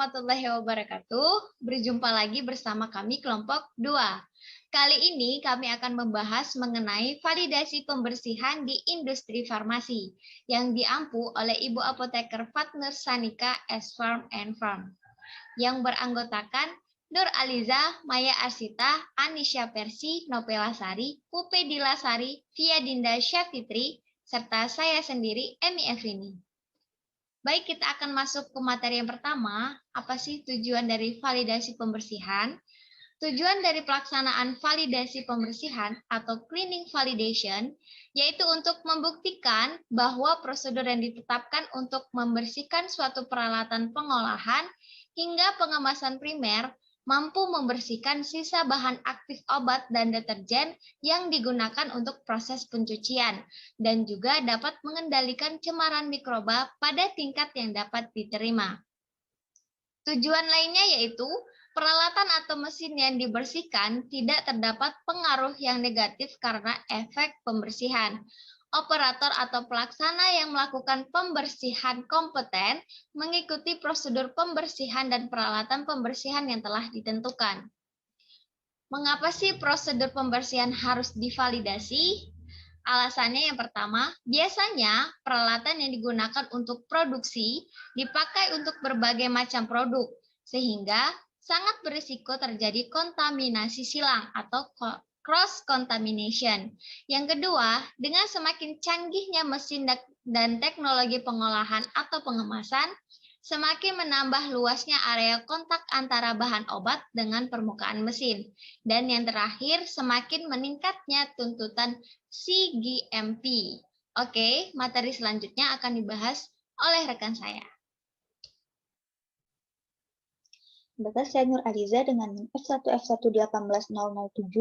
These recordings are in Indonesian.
warahmatullahi wabarakatuh. Berjumpa lagi bersama kami kelompok 2. Kali ini kami akan membahas mengenai validasi pembersihan di industri farmasi yang diampu oleh Ibu Apoteker Fatnur Sanika S Farm and Farm yang beranggotakan Nur Aliza, Maya Arsita, Anisha Persi, Nopela Sari, Pupe Dilasari, Via Dinda Syafitri, serta saya sendiri, Emi Evini. Baik, kita akan masuk ke materi yang pertama. Apa sih tujuan dari validasi pembersihan? Tujuan dari pelaksanaan validasi pembersihan atau cleaning validation yaitu untuk membuktikan bahwa prosedur yang ditetapkan untuk membersihkan suatu peralatan pengolahan hingga pengemasan primer mampu membersihkan sisa bahan aktif obat dan deterjen yang digunakan untuk proses pencucian dan juga dapat mengendalikan cemaran mikroba pada tingkat yang dapat diterima. Tujuan lainnya yaitu peralatan atau mesin yang dibersihkan tidak terdapat pengaruh yang negatif karena efek pembersihan. Operator atau pelaksana yang melakukan pembersihan kompeten mengikuti prosedur pembersihan dan peralatan pembersihan yang telah ditentukan. Mengapa sih prosedur pembersihan harus divalidasi? Alasannya yang pertama, biasanya peralatan yang digunakan untuk produksi dipakai untuk berbagai macam produk, sehingga sangat berisiko terjadi kontaminasi silang atau cross-contamination. Yang kedua, dengan semakin canggihnya mesin dan teknologi pengolahan atau pengemasan, semakin menambah luasnya area kontak antara bahan obat dengan permukaan mesin. Dan yang terakhir, semakin meningkatnya tuntutan CGMP. Oke, materi selanjutnya akan dibahas oleh rekan saya. Batas saya Nur Aliza dengan F1 F1180007.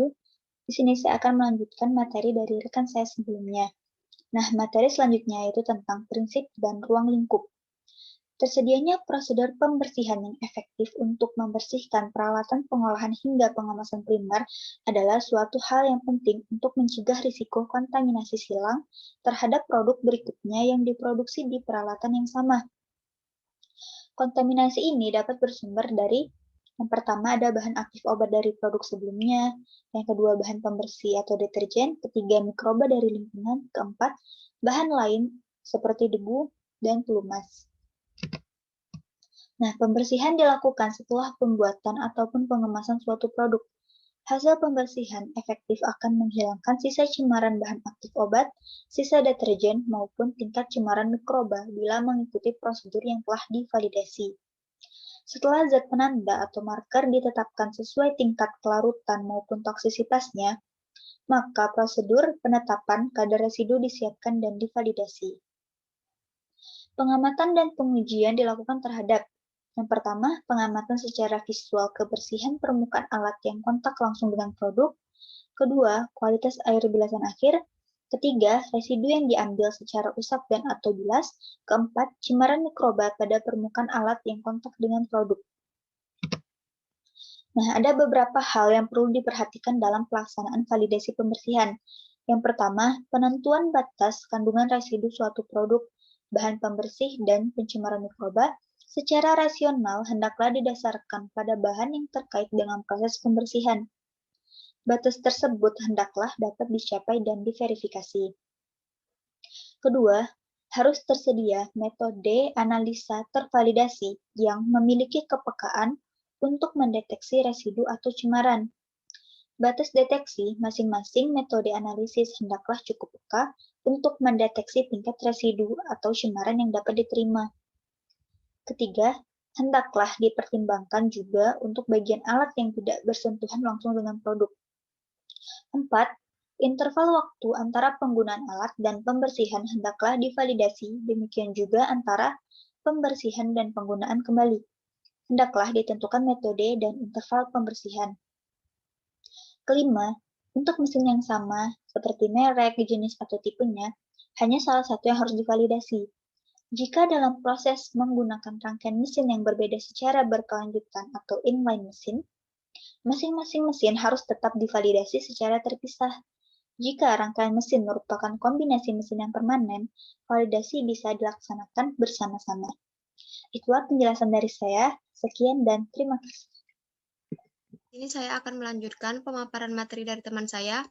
Di sini saya akan melanjutkan materi dari rekan saya sebelumnya. Nah, materi selanjutnya yaitu tentang prinsip dan ruang lingkup. Tersedianya prosedur pembersihan yang efektif untuk membersihkan peralatan pengolahan hingga pengemasan primer adalah suatu hal yang penting untuk mencegah risiko kontaminasi silang terhadap produk berikutnya yang diproduksi di peralatan yang sama. Kontaminasi ini dapat bersumber dari yang pertama ada bahan aktif obat dari produk sebelumnya, yang kedua bahan pembersih atau deterjen, ketiga mikroba dari lingkungan, keempat bahan lain seperti debu dan pelumas. Nah, pembersihan dilakukan setelah pembuatan ataupun pengemasan suatu produk. Hasil pembersihan efektif akan menghilangkan sisa cemaran bahan aktif obat, sisa deterjen, maupun tingkat cemaran mikroba bila mengikuti prosedur yang telah divalidasi. Setelah zat penanda atau marker ditetapkan sesuai tingkat kelarutan maupun toksisitasnya, maka prosedur penetapan kadar residu disiapkan dan divalidasi. Pengamatan dan pengujian dilakukan terhadap yang pertama, pengamatan secara visual kebersihan permukaan alat yang kontak langsung dengan produk. Kedua, kualitas air bilasan akhir. Ketiga, residu yang diambil secara usap dan atau bilas. Keempat, cemaran mikroba pada permukaan alat yang kontak dengan produk. Nah, ada beberapa hal yang perlu diperhatikan dalam pelaksanaan validasi pembersihan. Yang pertama, penentuan batas kandungan residu suatu produk, bahan pembersih, dan pencemaran mikroba secara rasional hendaklah didasarkan pada bahan yang terkait dengan proses pembersihan. Batas tersebut hendaklah dapat dicapai dan diverifikasi. Kedua, harus tersedia metode analisa tervalidasi yang memiliki kepekaan untuk mendeteksi residu atau cemaran. Batas deteksi masing-masing metode analisis hendaklah cukup peka untuk mendeteksi tingkat residu atau cemaran yang dapat diterima. Ketiga, hendaklah dipertimbangkan juga untuk bagian alat yang tidak bersentuhan langsung dengan produk. 4. Interval waktu antara penggunaan alat dan pembersihan hendaklah divalidasi, demikian juga antara pembersihan dan penggunaan kembali. Hendaklah ditentukan metode dan interval pembersihan. Kelima, untuk mesin yang sama, seperti merek, jenis, atau tipenya, hanya salah satu yang harus divalidasi. Jika dalam proses menggunakan rangkaian mesin yang berbeda secara berkelanjutan atau inline mesin, masing-masing mesin harus tetap divalidasi secara terpisah. Jika rangkaian mesin merupakan kombinasi mesin yang permanen, validasi bisa dilaksanakan bersama-sama. Itulah penjelasan dari saya. Sekian dan terima kasih. Ini saya akan melanjutkan pemaparan materi dari teman saya,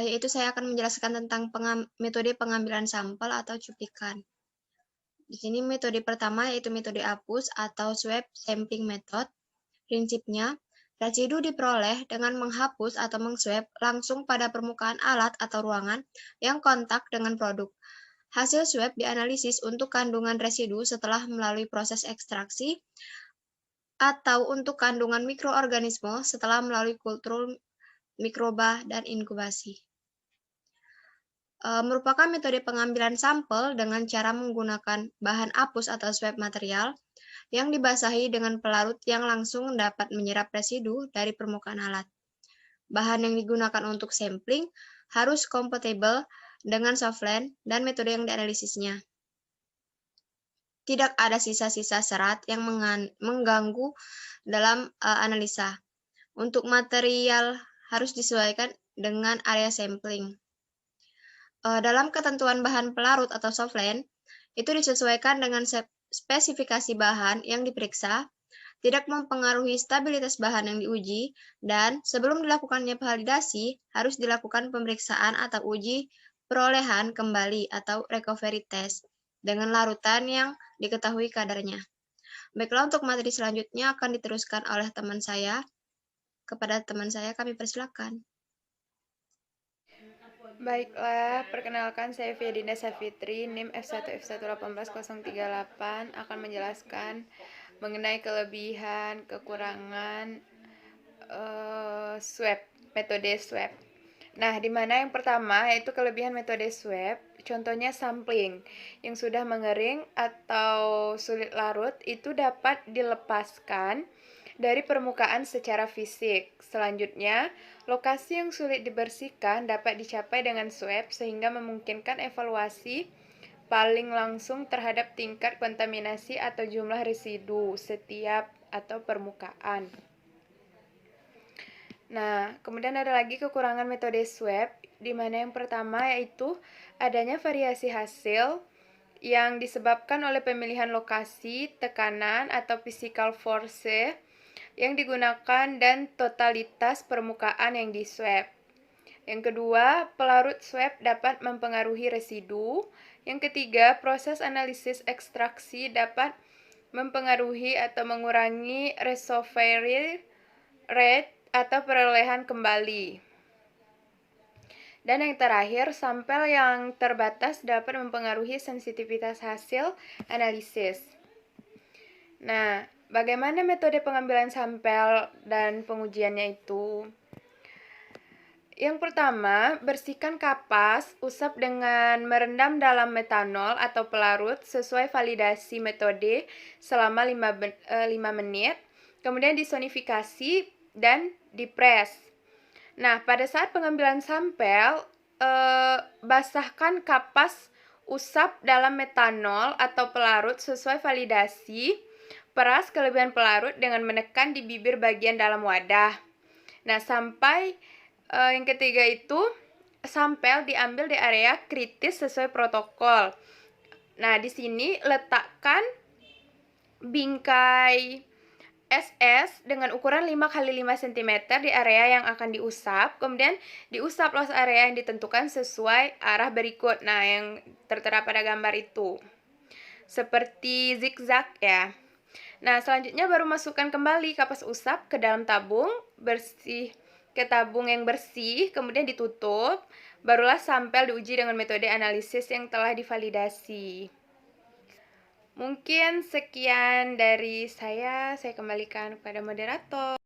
yaitu saya akan menjelaskan tentang metode pengambilan sampel atau cuplikan. Di sini metode pertama yaitu metode APUS atau Swab Sampling Method. Prinsipnya, residu diperoleh dengan menghapus atau mengswab langsung pada permukaan alat atau ruangan yang kontak dengan produk. Hasil swab dianalisis untuk kandungan residu setelah melalui proses ekstraksi atau untuk kandungan mikroorganisme setelah melalui kultur mikroba dan inkubasi. Merupakan metode pengambilan sampel dengan cara menggunakan bahan apus atau swab material yang dibasahi dengan pelarut yang langsung dapat menyerap residu dari permukaan alat. Bahan yang digunakan untuk sampling harus kompatibel dengan softland dan metode yang dianalisisnya. Tidak ada sisa-sisa serat yang mengganggu dalam analisa. Untuk material harus disesuaikan dengan area sampling. Dalam ketentuan bahan pelarut atau softland, itu disesuaikan dengan spesifikasi bahan yang diperiksa, tidak mempengaruhi stabilitas bahan yang diuji, dan sebelum dilakukannya validasi, harus dilakukan pemeriksaan atau uji perolehan kembali atau recovery test dengan larutan yang diketahui kadarnya. Baiklah, untuk materi selanjutnya akan diteruskan oleh teman saya. Kepada teman saya, kami persilakan. Baiklah, perkenalkan saya Fiadinda Safitri, NIM F1F1181038 akan menjelaskan mengenai kelebihan, kekurangan swab, metode swab. Nah, di mana yang pertama yaitu kelebihan metode swab, contohnya sampling yang sudah mengering atau sulit larut itu dapat dilepaskan dari permukaan secara fisik. Selanjutnya, lokasi yang sulit dibersihkan dapat dicapai dengan swab sehingga memungkinkan evaluasi paling langsung terhadap tingkat kontaminasi atau jumlah residu setiap atau permukaan. Nah, kemudian ada lagi kekurangan metode swab, di mana yang pertama yaitu adanya variasi hasil yang disebabkan oleh pemilihan lokasi, tekanan, atau physical force yang digunakan dan totalitas permukaan yang di-swab. Yang kedua, pelarut swab dapat mempengaruhi residu. Yang ketiga, proses analisis ekstraksi dapat mempengaruhi atau mengurangi recovery rate atau perolehan kembali. Dan yang terakhir, sampel yang terbatas dapat mempengaruhi sensitivitas hasil analisis. Nah, bagaimana metode pengambilan sampel dan pengujiannya itu? Yang pertama, bersihkan kapas, usap dengan merendam dalam metanol atau pelarut sesuai validasi metode selama 5 menit, kemudian disonifikasi dan dipres. Nah, pada saat pengambilan sampel, basahkan kapas, usap dalam metanol atau pelarut sesuai validasi. Peras kelebihan pelarut dengan menekan di bibir bagian dalam wadah. Nah, sampai yang ketiga itu sampel diambil di area kritis sesuai protokol. Nah, di sini letakkan bingkai SS dengan ukuran 5 x 5 cm di area yang akan diusap. Kemudian diusaplah area yang ditentukan sesuai arah berikut. Nah, yang tertera pada gambar itu. Seperti zigzag ya. Nah, selanjutnya baru masukkan kembali kapas usap ke dalam tabung, ke tabung yang bersih, kemudian ditutup. Barulah sampel diuji dengan metode analisis yang telah divalidasi. Mungkin sekian dari saya kembalikan kepada moderator.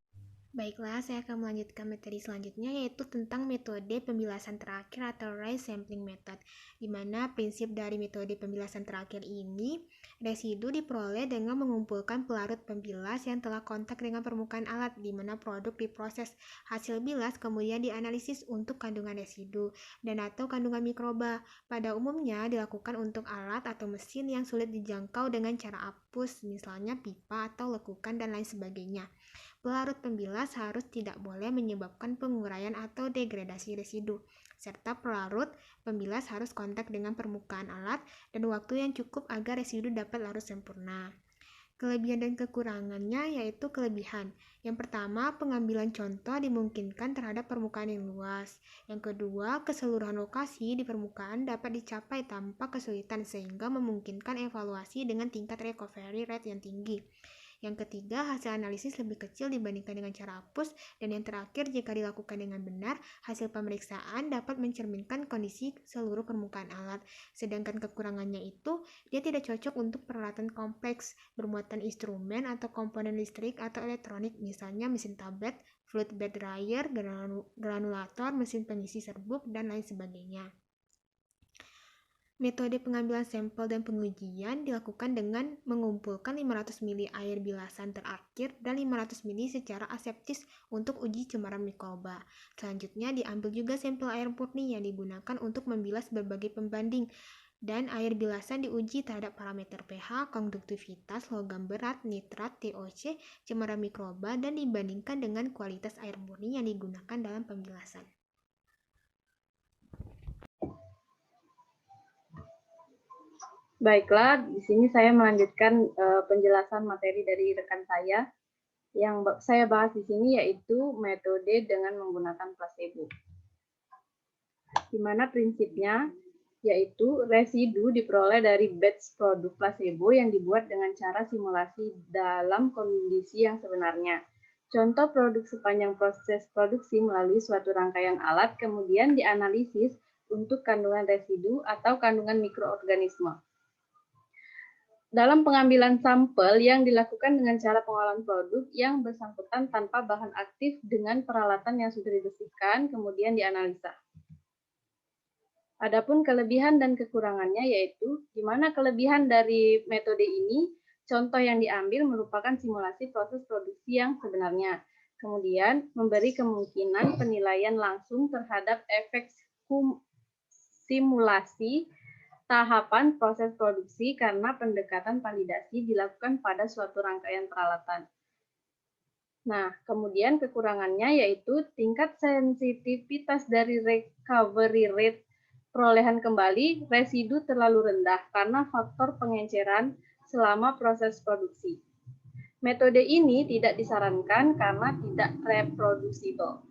Baiklah, saya akan melanjutkan materi selanjutnya yaitu tentang metode pembilasan terakhir atau rise sampling method, di mana prinsip dari metode pembilasan terakhir ini, residu diperoleh dengan mengumpulkan pelarut pembilas yang telah kontak dengan permukaan alat, di mana produk diproses. Hasil bilas kemudian dianalisis untuk kandungan residu dan atau kandungan mikroba. Pada umumnya dilakukan untuk alat atau mesin yang sulit dijangkau dengan cara apus, misalnya pipa atau lekukan dan lain sebagainya. Pelarut pembilas harus tidak boleh menyebabkan penguraian atau degradasi residu. serta pelarut pembilas harus kontak dengan permukaan alat dan waktu yang cukup agar residu dapat larut sempurna. Kelebihan dan kekurangannya yaitu kelebihan. Yang pertama, pengambilan contoh dimungkinkan terhadap permukaan yang luas. Yang kedua, keseluruhan lokasi di permukaan dapat dicapai tanpa kesulitan sehingga memungkinkan evaluasi dengan tingkat recovery rate yang tinggi. Yang ketiga, hasil analisis lebih kecil dibandingkan dengan cara hapus. Dan yang terakhir, jika dilakukan dengan benar, hasil pemeriksaan dapat mencerminkan kondisi seluruh permukaan alat. Sedangkan kekurangannya itu, dia tidak cocok untuk peralatan kompleks, bermuatan instrumen atau komponen listrik atau elektronik, misalnya mesin tablet, fluid bed dryer, granulator, mesin pengisi serbuk, dan lain sebagainya. Metode pengambilan sampel dan pengujian dilakukan dengan mengumpulkan 500 ml air bilasan terakhir dan 500 ml secara aseptis untuk uji cemaran mikroba. Selanjutnya diambil juga sampel air murni yang digunakan untuk membilas berbagai pembanding. Dan air bilasan diuji terhadap parameter pH, konduktivitas, logam berat, nitrat, TOC, cemaran mikroba, dan dibandingkan dengan kualitas air murni yang digunakan dalam pembilasan. Baiklah, di sini saya melanjutkan penjelasan materi dari rekan saya. Yang saya bahas di sini yaitu metode dengan menggunakan placebo. Di mana prinsipnya yaitu residu diperoleh dari batch produk placebo yang dibuat dengan cara simulasi dalam kondisi yang sebenarnya. Contoh produk sepanjang proses produksi melalui suatu rangkaian alat kemudian dianalisis untuk kandungan residu atau kandungan mikroorganisme. Dalam pengambilan sampel yang dilakukan dengan cara pengolahan produk yang bersangkutan tanpa bahan aktif dengan peralatan yang sudah dibersihkan, kemudian dianalisa. Adapun kelebihan dan kekurangannya yaitu, di mana kelebihan dari metode ini, contoh yang diambil merupakan simulasi proses produksi yang sebenarnya. Kemudian, memberi kemungkinan penilaian langsung terhadap efek simulasi tahapan proses produksi karena pendekatan validasi dilakukan pada suatu rangkaian peralatan. Nah, kemudian kekurangannya yaitu tingkat sensitivitas dari recovery rate perolehan kembali residu terlalu rendah karena faktor pengenceran selama proses produksi. Metode ini tidak disarankan karena tidak reproducible.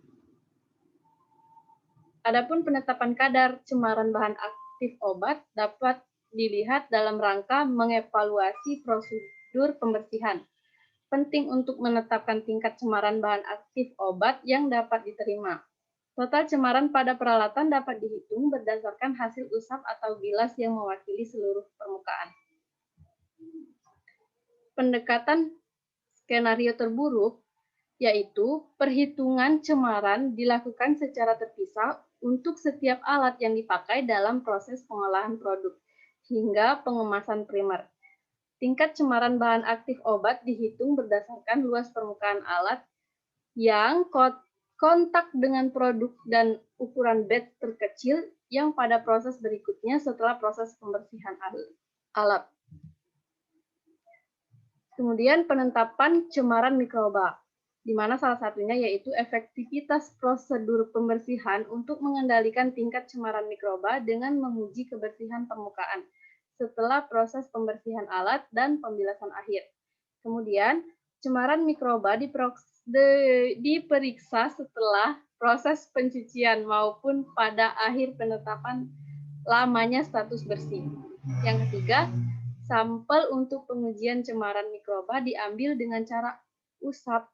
Adapun penetapan kadar cemaran bahan aktif obat dapat dilihat dalam rangka mengevaluasi prosedur pembersihan. Penting untuk menetapkan tingkat cemaran bahan aktif obat yang dapat diterima. Total cemaran pada peralatan dapat dihitung berdasarkan hasil usap atau bilas yang mewakili seluruh permukaan. Pendekatan skenario terburuk yaitu perhitungan cemaran dilakukan secara terpisah untuk setiap alat yang dipakai dalam proses pengolahan produk hingga pengemasan primer. Tingkat cemaran bahan aktif obat dihitung berdasarkan luas permukaan alat yang kontak dengan produk dan ukuran batch terkecil yang pada proses berikutnya setelah proses pembersihan alat. Kemudian penetapan cemaran mikroba, di mana salah satunya yaitu efektivitas prosedur pembersihan untuk mengendalikan tingkat cemaran mikroba dengan menguji kebersihan permukaan setelah proses pembersihan alat dan pembilasan akhir. Kemudian, cemaran mikroba diperiksa setelah proses pencucian maupun pada akhir penetapan lamanya status bersih. Yang ketiga, sampel untuk pengujian cemaran mikroba diambil dengan cara usap,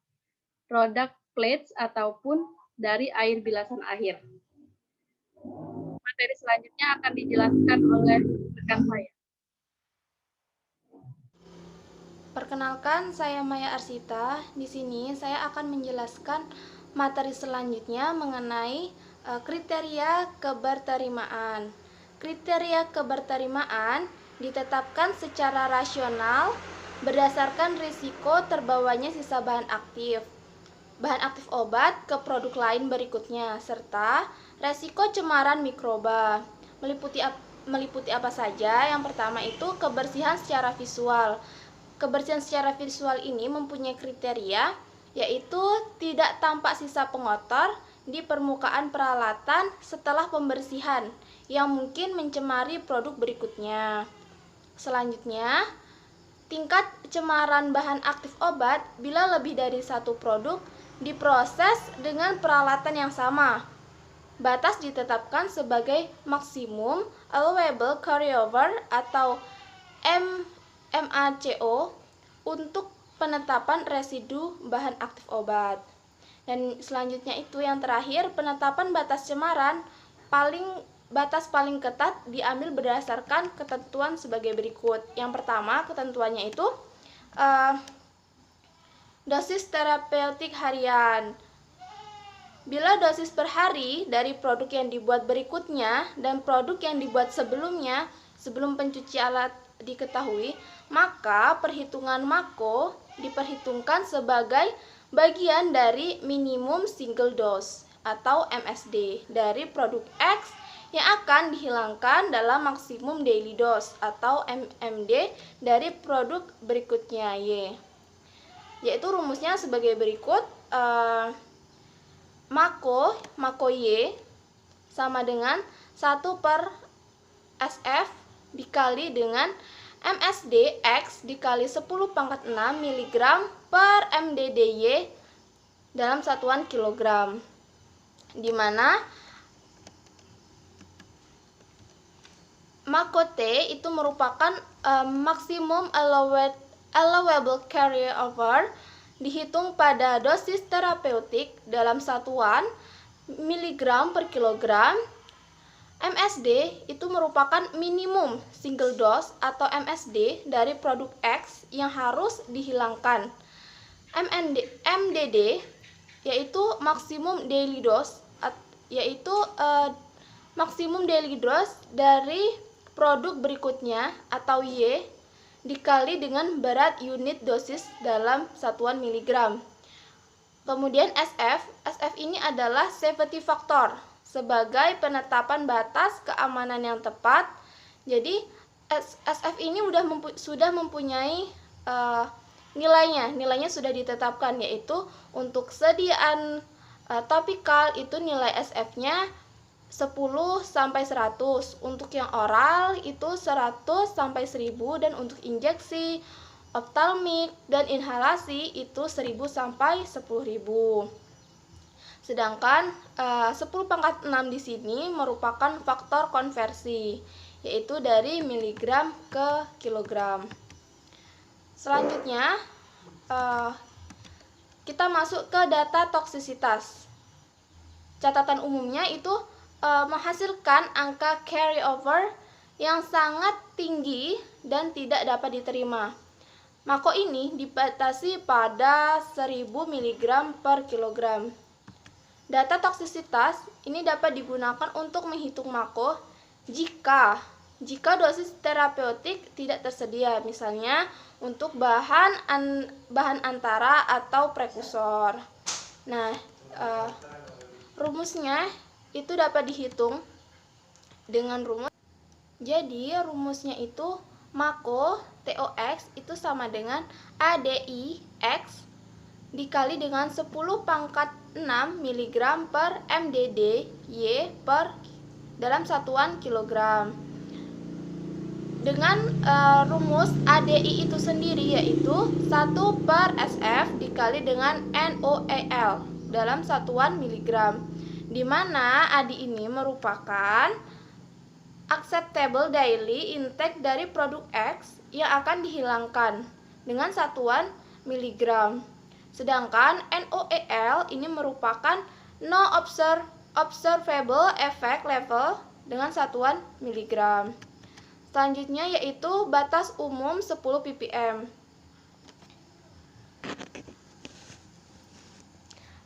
product plates ataupun dari air bilasan akhir. Materi selanjutnya akan dijelaskan oleh rekan saya. Perkenalkan, saya Maya Arsita. Di sini saya akan menjelaskan materi selanjutnya mengenai kriteria keberterimaan. Kriteria keberterimaan ditetapkan secara rasional berdasarkan risiko terbawanya sisa bahan aktif obat ke produk lain berikutnya, serta resiko cemaran mikroba. Meliputi apa saja? Yang pertama itu kebersihan secara visual. Kebersihan secara visual ini mempunyai kriteria, yaitu tidak tampak sisa pengotor, di permukaan peralatan setelah pembersihan yang mungkin mencemari produk berikutnya. Selanjutnya, tingkat cemaran bahan aktif obat bila lebih dari satu produk diproses dengan peralatan yang sama. Batas ditetapkan sebagai maksimum allowable carryover atau MACO untuk penetapan residu bahan aktif obat. Dan selanjutnya itu yang terakhir, penetapan batas cemaran batas paling ketat diambil berdasarkan ketentuan sebagai berikut. Yang pertama, ketentuannya itu dosis terapeutik harian. Bila dosis per hari dari produk yang dibuat berikutnya dan produk yang dibuat sebelumnya, sebelum pencuci alat diketahui, maka perhitungan MACO diperhitungkan sebagai bagian dari minimum single dose atau MSD dari produk X yang akan dihilangkan dalam maksimum daily dose atau MMD dari produk berikutnya Y. Yaitu rumusnya sebagai berikut. MACO Y sama dengan 1 per SF dikali dengan MSD X dikali 10 pangkat 6 mg per MDDY dalam satuan kilogram, di mana MACO T itu merupakan maksimum allowable carryover dihitung pada dosis terapeutik dalam satuan miligram per kilogram. MSD itu merupakan minimum single dose atau MSD dari produk X yang harus dihilangkan. MDD yaitu maksimum daily dose, yaitu maksimum daily dose dari produk berikutnya atau Y dikali dengan berat unit dosis dalam satuan miligram. Kemudian SF ini adalah safety factor sebagai penetapan batas keamanan yang tepat. Jadi SF ini sudah mempunyai nilainya sudah ditetapkan, yaitu untuk sediaan topikal itu nilai SF-nya 10 sampai 100, untuk yang oral itu 100 sampai 1000, dan untuk injeksi, optalmik dan inhalasi itu 1000 sampai 10.000. Sedangkan 10 pangkat 6 di sini merupakan faktor konversi, yaitu dari miligram ke kilogram. Selanjutnya kita masuk ke data toksisitas. Catatan umumnya itu menghasilkan angka carryover yang sangat tinggi dan tidak dapat diterima. MACO ini dibatasi pada 1000 mg per kilogram. Data toksisitas ini dapat digunakan untuk menghitung MACO jika dosis terapeutik tidak tersedia, misalnya untuk bahan antara atau prekursor. Nah, rumusnya itu dapat dihitung dengan rumus. Jadi rumusnya itu MACO TOX itu sama dengan ADI X dikali dengan 10 pangkat 6 mg per MDD Y per dalam satuan kilogram. Dengan rumus ADI itu sendiri yaitu 1 per SF dikali dengan NOEL dalam satuan miligram, di mana ADI ini merupakan acceptable daily intake dari produk X yang akan dihilangkan dengan satuan miligram. Sedangkan NOEL ini merupakan no observable effect level dengan satuan miligram. Selanjutnya yaitu batas umum 10 ppm.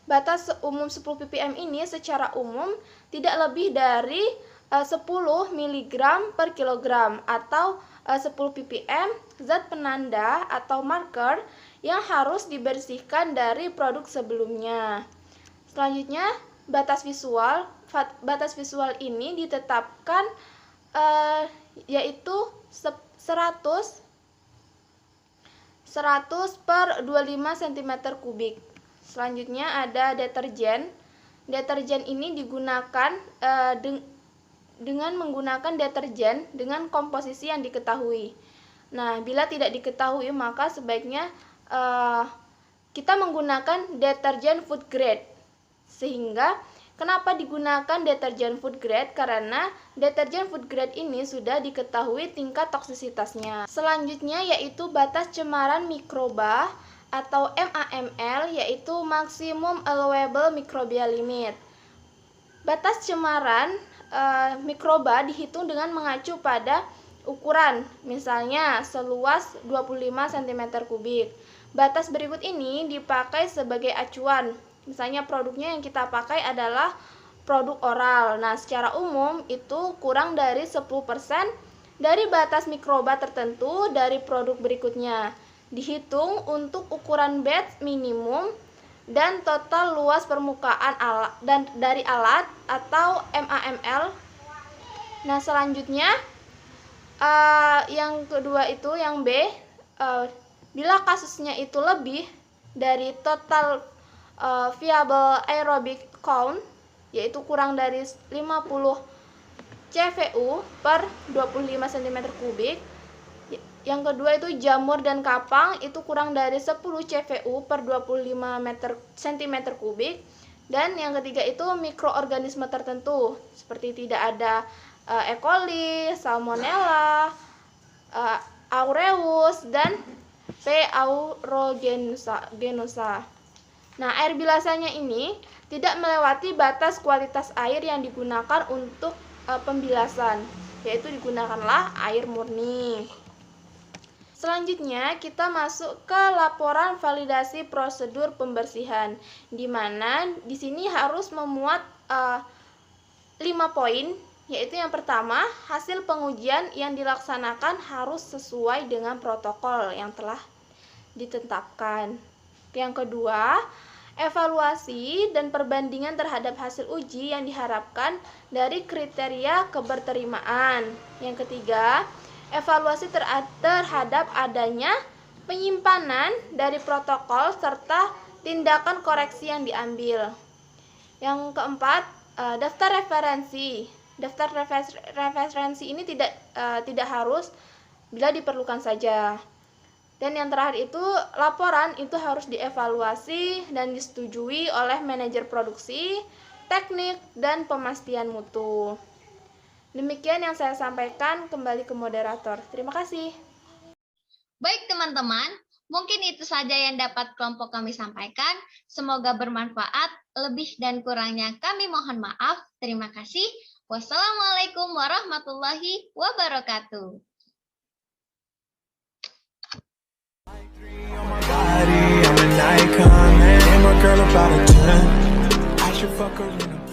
Batas umum 10 ppm ini secara umum tidak lebih dari 10 mg per kilogram atau 10 ppm zat penanda atau marker yang harus dibersihkan dari produk sebelumnya. Selanjutnya batas visual ini ditetapkan yaitu 100 per 25 cm3. Selanjutnya ada deterjen. deterjen ini digunakan dengan menggunakan deterjen dengan komposisi yang diketahui. Nah, bila tidak diketahui maka sebaiknya kita menggunakan deterjen food grade. Sehingga kenapa digunakan deterjen food grade? Karena deterjen food grade ini sudah diketahui tingkat toksisitasnya. Selanjutnya yaitu batas cemaran mikroba atau MAML, yaitu Maximum Allowable Microbial Limit. Batas cemaran mikroba dihitung dengan mengacu pada ukuran, misalnya seluas 25 cm3. Batas berikut ini dipakai sebagai acuan. Misalnya produknya yang kita pakai adalah produk oral. Nah, secara umum itu kurang dari 10% dari batas mikroba tertentu dari produk berikutnya. Dihitung untuk ukuran batch minimum dan total luas permukaan alat dan dari alat atau MAML. Nah, selanjutnya yang kedua itu yang B, bila kasusnya itu lebih dari total viable aerobic count, yaitu kurang dari 50 CVU per 25 cm3. Yang kedua itu jamur dan kapang, itu kurang dari 10 CVU per 25 cm3. Dan yang ketiga itu mikroorganisme tertentu, seperti tidak ada E. coli, Salmonella, Aureus, dan P. aeruginosa. Nah, air bilasannya ini tidak melewati batas kualitas air yang digunakan untuk pembilasan, yaitu digunakanlah air murni. Selanjutnya kita masuk ke laporan validasi prosedur pembersihan, di mana di sini harus memuat 5 poin, yaitu yang pertama, hasil pengujian yang dilaksanakan harus sesuai dengan protokol yang telah ditetapkan. Yang kedua, evaluasi dan perbandingan terhadap hasil uji yang diharapkan dari kriteria keberterimaan. Yang ketiga, evaluasi terhadap adanya penyimpanan dari protokol serta tindakan koreksi yang diambil. Yang keempat, daftar referensi. Daftar referensi ini tidak harus, bila diperlukan saja. Dan yang terakhir itu, laporan itu harus dievaluasi dan disetujui oleh manajer produksi, teknik, dan pemastian mutu. Demikian yang saya sampaikan, kembali ke moderator. Terima kasih. Baik teman-teman, mungkin itu saja yang dapat kelompok kami sampaikan. Semoga bermanfaat, lebih dan kurangnya kami mohon maaf. Terima kasih. Wassalamualaikum warahmatullahi wabarakatuh. I'm an icon, man. I'm a girl about a 10. I should fuck her in a